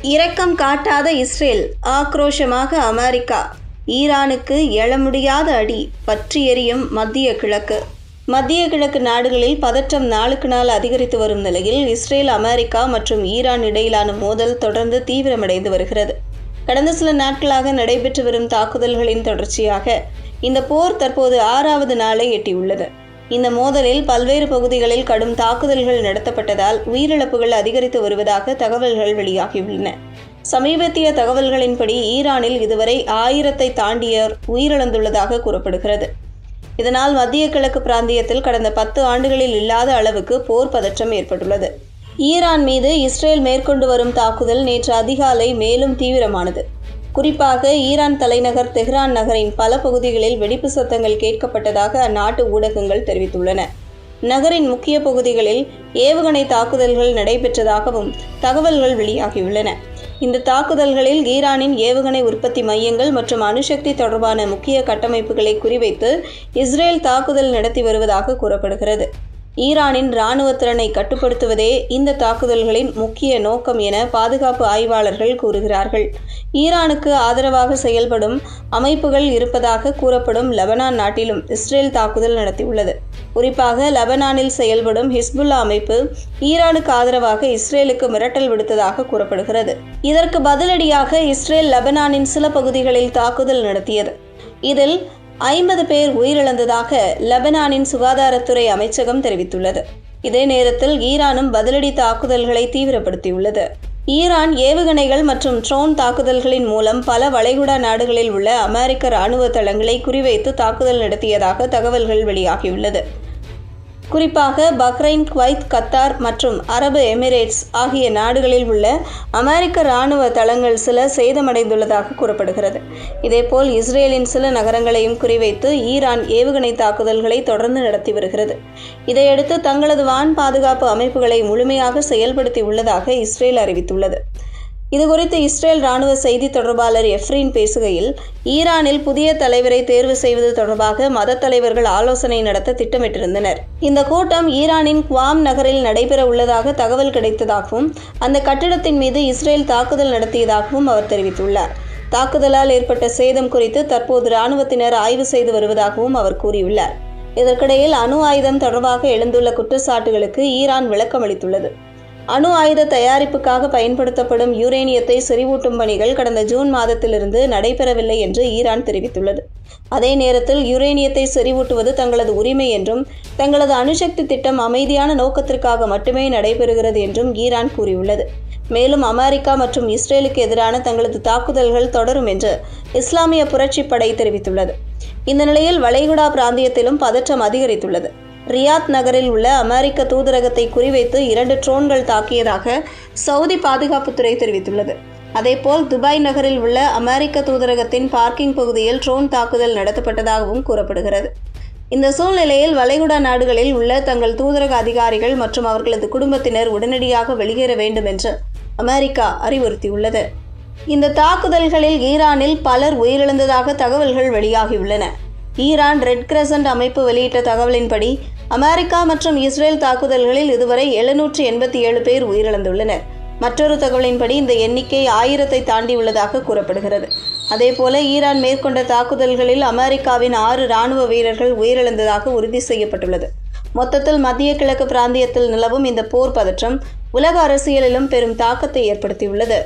இரக்கம் காட்டாத இஸ்ரேல், ஆக்ரோஷமாக அமெரிக்கா. ஈரானுக்கு எழ முடியாத அடி, பற்றி எரியும் மத்திய கிழக்கு. மத்திய கிழக்கு நாடுகளில் பதற்றம் நாளுக்கு நாள் அதிகரித்து வரும் நிலையில் இஸ்ரேல், அமெரிக்கா மற்றும் ஈரான் இடையிலான மோதல் தொடர்ந்து தீவிரமடைந்து வருகிறது. கடந்த சில நாட்களாக நடைபெற்று வரும் தாக்குதல்களின் தொடர்ச்சியாக இந்த போர் தற்போது 6வது நாளை எட்டியுள்ளது. இந்த மோதலில் பல்வேறு பகுதிகளில் கடும் தாக்குதல்கள் நடத்தப்பட்டதால் உயிரிழப்புகள் அதிகரித்து வருவதாக தகவல்கள் வெளியாகியுள்ளன. சமீபத்திய தகவல்களின்படி ஈரானில் இதுவரை 1000-ஐ தாண்டியோர் உயிரிழந்துள்ளதாக கூறப்படுகிறது. இதனால் மத்திய கிழக்கு பிராந்தியத்தில் கடந்த 10 ஆண்டுகளில் இல்லாத அளவுக்கு போர் பதற்றம் ஏற்பட்டுள்ளது. ஈரான் மீது இஸ்ரேல் மேற்கொண்டு வரும் தாக்குதல் நேற்று அதிகாலை மேலும் தீவிரமானது. குறிப்பாக ஈரான் தலைநகர் தெஹ்ரான் நகரின் பல பகுதிகளில் வெடிப்பு சத்தங்கள் கேட்கப்பட்டதாக அந்நாட்டு ஊடகங்கள் தெரிவித்துள்ளன. நகரின் முக்கிய பகுதிகளில் ஏவுகணை தாக்குதல்கள் நடைபெற்றதாகவும் தகவல்கள் வெளியாகியுள்ளன. இந்த தாக்குதல்களில் ஈரானின் ஏவுகணை உற்பத்தி மையங்கள் மற்றும் அணுசக்தி தொடர்பான முக்கிய கட்டமைப்புகளை குறிவைத்து இஸ்ரேல் தாக்குதல் நடத்தி வருவதாக கூறப்படுகிறது. ஈரானின் இராணுவ திறனை கட்டுப்படுத்துவதே இந்த தாக்குதல்களின் முக்கிய நோக்கம் என பாதுகாப்பு ஆய்வாளர்கள் கூறுகிறார்கள். ஈரானுக்கு ஆதரவாக செயல்படும் அமைப்புகள் இருப்பதாக கூறப்படும் லெபனான் நாட்டிலும் இஸ்ரேல் தாக்குதல் நடத்தியுள்ளது. குறிப்பாக லெபனானில் செயல்படும் ஹிஸ்புல்லா அமைப்பு ஈரானுக்கு ஆதரவாக இஸ்ரேலுக்கு மிரட்டல் விடுத்ததாக கூறப்படுகிறது. இதற்கு பதிலடியாக இஸ்ரேல் லெபனானின் சில பகுதிகளில் தாக்குதல் நடத்தியது. இதில் 50 பேர் உயிரிழந்ததாக லெபனானின் சுகாதாரத்துறை அமைச்சகம் தெரிவித்துள்ளது. இதே நேரத்தில் ஈரானும் பதிலடி தாக்குதல்களை தீவிரப்படுத்தியுள்ளது. ஈரான் ஏவுகணைகள் மற்றும் ட்ரோன் தாக்குதல்களின் மூலம் பல வளைகுடா நாடுகளில் உள்ள அமெரிக்க இராணுவ தளங்களை குறிவைத்து தாக்குதல் நடத்தியதாக தகவல்கள் வெளியாகியுள்ளது. குறிப்பாக பஹ்ரைன், குவைத், கத்தார் மற்றும் அரபு எமிரேட்ஸ் ஆகிய நாடுகளில் உள்ள அமெரிக்க இராணுவ தளங்கள் சில சேதமடைந்துள்ளதாக கூறப்படுகிறது. இதேபோல் இஸ்ரேலின் சில நகரங்களையும் குறிவைத்து ஈரான் ஏவுகணை தாக்குதல்களை தொடர்ந்து நடத்தி வருகிறது. இதையடுத்து தங்களது வான் பாதுகாப்பு அமைப்புகளை முழுமையாக செயல்படுத்தி உள்ளதாக இஸ்ரேல் அறிவித்துள்ளது. இதுகுறித்து இஸ்ரேல் இராணுவ செய்தி தொடர்பாளர் எஃப்ரீன் பேசுகையில், ஈரானில் புதிய தலைவரை தேர்வு செய்வது தொடர்பாக மத தலைவர்கள் ஆலோசனை நடத்த திட்டமிட்டிருந்தனர். இந்த கூட்டம் ஈரானின் குவாம் நகரில் நடைபெற உள்ளதாக தகவல் கிடைத்ததாகவும் அந்த கட்டிடத்தின் மீது இஸ்ரேல் தாக்குதல் நடத்தியதாகவும் அவர் தெரிவித்துள்ளார். தாக்குதலால் ஏற்பட்ட சேதம் குறித்து தற்போது இராணுவத்தினர் ஆய்வு செய்து வருவதாகவும் அவர் கூறியுள்ளார். இதற்கிடையில் அணு ஆயுதம் தொடர்பாக எழுந்துள்ள குற்றச்சாட்டுகளுக்கு ஈரான் விளக்கமளித்துள்ளது. அணு ஆயுத தயாரிப்புக்காக பயன்படுத்தப்படும் யுரேனியத்தை செறிவூட்டும் பணிகள் கடந்த ஜூன் மாதத்திலிருந்து நடைபெறவில்லை என்று ஈரான் தெரிவித்துள்ளது. அதே நேரத்தில் யுரேனியத்தை செறிவூட்டுவது தங்களது உரிமை என்றும் தங்களது அணுசக்தி திட்டம் அமைதியான நோக்கத்திற்காக மட்டுமே நடைபெறுகிறது என்றும் ஈரான் கூறியுள்ளது. மேலும் அமெரிக்கா மற்றும் இஸ்ரேலுக்கு எதிரான தங்களது தாக்குதல்கள் தொடரும் என்று இஸ்லாமிய புரட்சிப் படை தெரிவித்துள்ளது. இந்த நிலையில் வளைகுடா பிராந்தியத்திலும் பதற்றம் அதிகரித்துள்ளது. ரியாத் நகரில் உள்ள அமெரிக்க தூதரகத்தை குறிவைத்து 2 ட்ரோன்கள் தாக்கியதாக சவுதி பாதுகாப்புத்துறை தெரிவித்துள்ளது. அதேபோல் துபாய் நகரில் உள்ள அமெரிக்க தூதரகத்தின் பார்க்கிங் பகுதியில் ட்ரோன் தாக்குதல் நடத்தப்பட்டதாகவும் கூறப்படுகிறது. இந்த சூழ்நிலையில் வளைகுடா நாடுகளில் உள்ள தங்கள் தூதரக அதிகாரிகள் மற்றும் அவர்களது குடும்பத்தினர் உடனடியாக வெளியேற வேண்டும் என்று அமெரிக்கா அறிவுறுத்தியுள்ளது. இந்த தாக்குதல்களில் ஈரானில் பலர் உயிரிழந்ததாக தகவல்கள் வெளியாகியுள்ளன. ஈரான் ரெட் கிரசன்ட் அமைப்பு வெளியிட்ட தகவலின்படி அமெரிக்கா மற்றும் இஸ்ரேல் தாக்குதல்களில் இதுவரை 787 பேர் உயிரிழந்துள்ளனர். மற்றொரு தகவலின்படி இந்த எண்ணிக்கை 1000-ஐ தாண்டியுள்ளதாக கூறப்படுகிறது. அதேபோல ஈரான் மேற்கொண்ட தாக்குதல்களில் அமெரிக்காவின் 6 இராணுவ வீரர்கள் உயிரிழந்ததாக உறுதி செய்யப்பட்டுள்ளது. மொத்தத்தில் மத்திய கிழக்கு பிராந்தியத்தில் நிலவும் இந்த போர் பதற்றம் உலக அரசியலிலும் பெரும் தாக்கத்தை ஏற்படுத்தியுள்ளது.